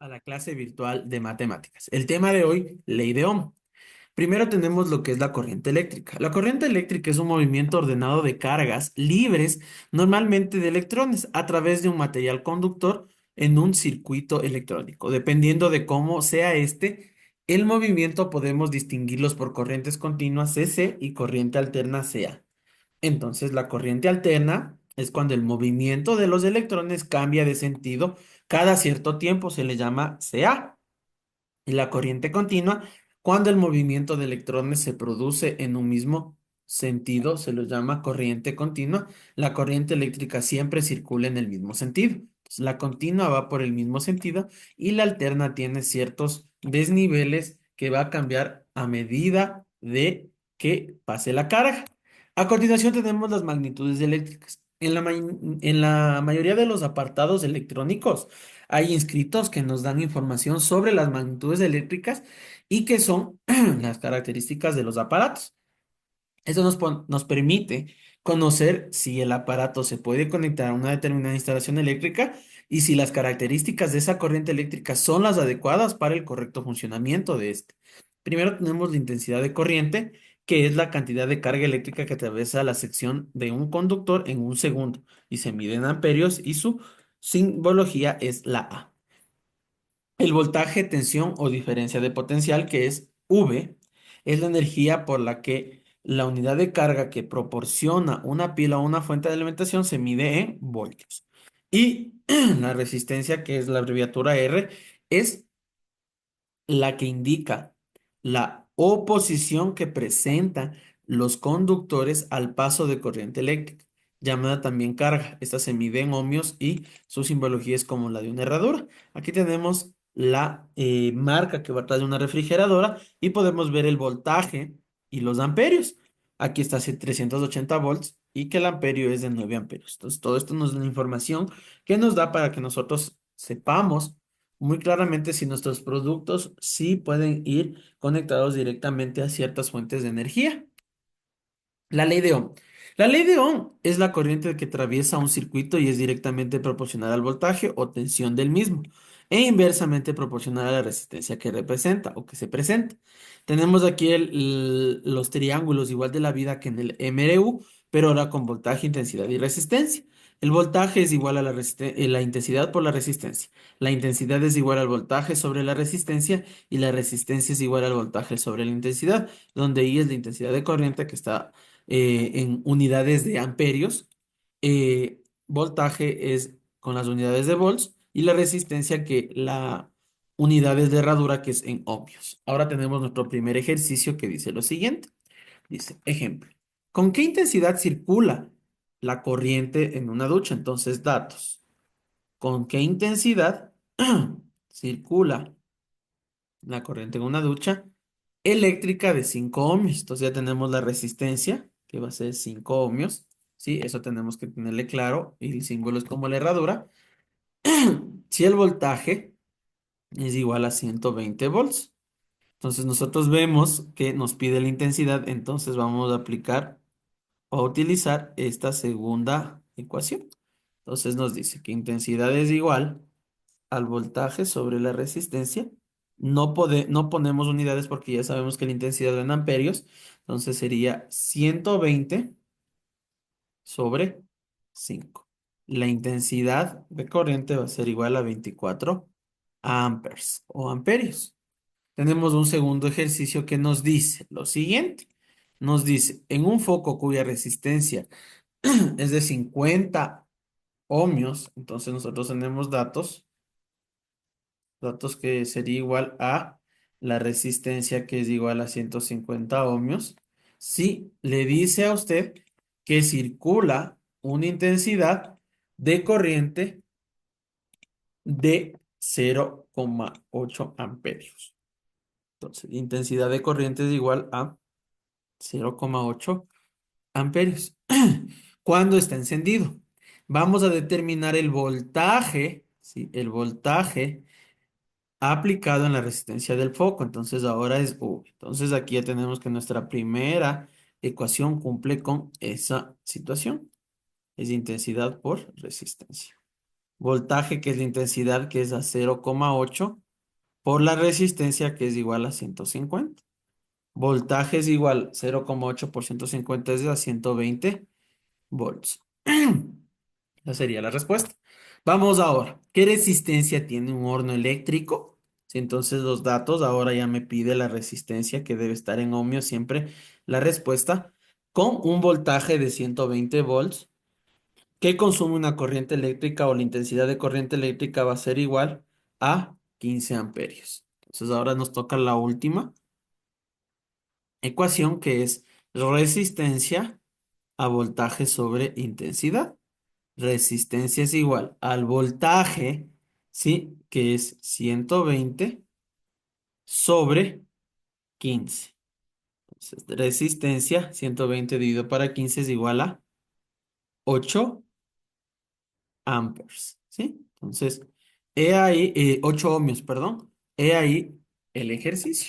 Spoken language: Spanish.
A la clase virtual de matemáticas. El tema de hoy, ley de Ohm. Primero tenemos lo que es la corriente eléctrica. La corriente eléctrica es un movimiento ordenado de cargas libres, normalmente de electrones, a través de un material conductor en un circuito electrónico. Dependiendo de cómo sea el movimiento podemos distinguirlos por corrientes continuas CC y corriente alterna CA. Entonces, la corriente alterna es cuando el movimiento de los electrones cambia de sentido cada cierto tiempo, se le llama CA. Y la corriente continua, cuando el movimiento de electrones se produce en un mismo sentido, se lo llama corriente continua. La corriente eléctrica siempre circula en el mismo sentido. Entonces, la continua va por el mismo sentido y la alterna tiene ciertos desniveles que va a cambiar a medida de que pase la carga. A continuación tenemos las magnitudes eléctricas. En la mayoría de los apartados electrónicos, hay inscritos que nos dan información sobre las magnitudes eléctricas y que son las características de los aparatos. Eso nos permite conocer si el aparato se puede conectar a una determinada instalación eléctrica y si las características de esa corriente eléctrica son las adecuadas para el correcto funcionamiento de este. Primero tenemos la intensidad de corriente, que es la cantidad de carga eléctrica que atraviesa la sección de un conductor en un segundo y se mide en amperios y su simbología es la A. El voltaje, tensión o diferencia de potencial, que es V, es la energía por la que la unidad de carga que proporciona una pila o una fuente de alimentación se mide en voltios. Y la resistencia, que es la abreviatura R, es la que indica la oposición que presentan los conductores al paso de corriente eléctrica, llamada también carga. Esta se mide en ohmios y su simbología es como la de una herradura. Aquí tenemos la marca que va atrás de una refrigeradora y podemos ver el voltaje y los amperios. Aquí está 380 volts y que el amperio es de 9 amperios. Entonces, todo esto nos da la información que nos da para que nosotros sepamos muy claramente si nuestros productos sí pueden ir conectados directamente a ciertas fuentes de energía. La ley de Ohm. La ley de Ohm es la corriente que atraviesa un circuito y es directamente proporcional al voltaje o tensión del mismo e inversamente proporcional a la resistencia que representa o que se presenta. Tenemos aquí los triángulos igual de la vida que en el MRU, pero ahora con voltaje, intensidad y resistencia. El voltaje es igual a la intensidad por la resistencia. La intensidad es igual al voltaje sobre la resistencia y la resistencia es igual al voltaje sobre la intensidad, donde I es la intensidad de corriente que está en unidades de amperios. Voltaje es con las unidades de volts y la resistencia que la unidades de herradura que es en ohmios. Ahora tenemos nuestro primer ejercicio que dice lo siguiente. Dice, ejemplo, ¿con qué intensidad circula la corriente en una ducha? Entonces, datos. ¿Con qué intensidad circula la corriente en una ducha eléctrica de 5 ohmios? Entonces ya tenemos la resistencia, que va a ser 5 ohmios. Sí, eso tenemos que tenerle claro. Y el símbolo es como la herradura. Si el voltaje es igual a 120 volts. Entonces nosotros vemos que nos pide la intensidad, entonces vamos a aplicar o a utilizar esta segunda ecuación. Entonces nos dice que intensidad es igual al voltaje sobre la resistencia. No ponemos unidades porque ya sabemos que la intensidad en amperios. Entonces sería 120 sobre 5. La intensidad de corriente va a ser igual a 24 amperes o amperios. Tenemos un segundo ejercicio que nos dice lo siguiente. Nos dice, en un foco cuya resistencia es de 50 ohmios, entonces nosotros tenemos datos que sería igual a la resistencia que es igual a 150 ohmios. Si le dice a usted que circula una intensidad de corriente de 0,8 amperios. Entonces, intensidad de corriente es igual a 0,8 amperios. Cuando está encendido, vamos a determinar el voltaje, ¿sí? El voltaje aplicado en la resistencia del foco. Entonces ahora es U. Entonces aquí ya tenemos que nuestra primera ecuación cumple con esa situación. Es intensidad por resistencia. voltaje, que es la intensidad, que es a 0,8, por la resistencia, que es igual a 150. Voltaje es igual 0,8 por 150 es a 120 volts. Esa sería la respuesta. Vamos ahora. ¿Qué resistencia tiene un horno eléctrico? Si entonces los datos, ahora ya me pide la resistencia que debe estar en ohmios siempre. La respuesta, con un voltaje de 120 volts, ¿qué consume una corriente eléctrica o la intensidad de corriente eléctrica va a ser igual a 15 amperios? Entonces ahora nos toca la última ecuación, que es resistencia a voltaje sobre intensidad. Resistencia es igual al voltaje, ¿sí? Que es 120 sobre 15. Entonces, resistencia 120 dividido para 15 es igual a 8 amperes, ¿sí? Entonces, he ahí, 8 ohmios, perdón. He ahí el ejercicio.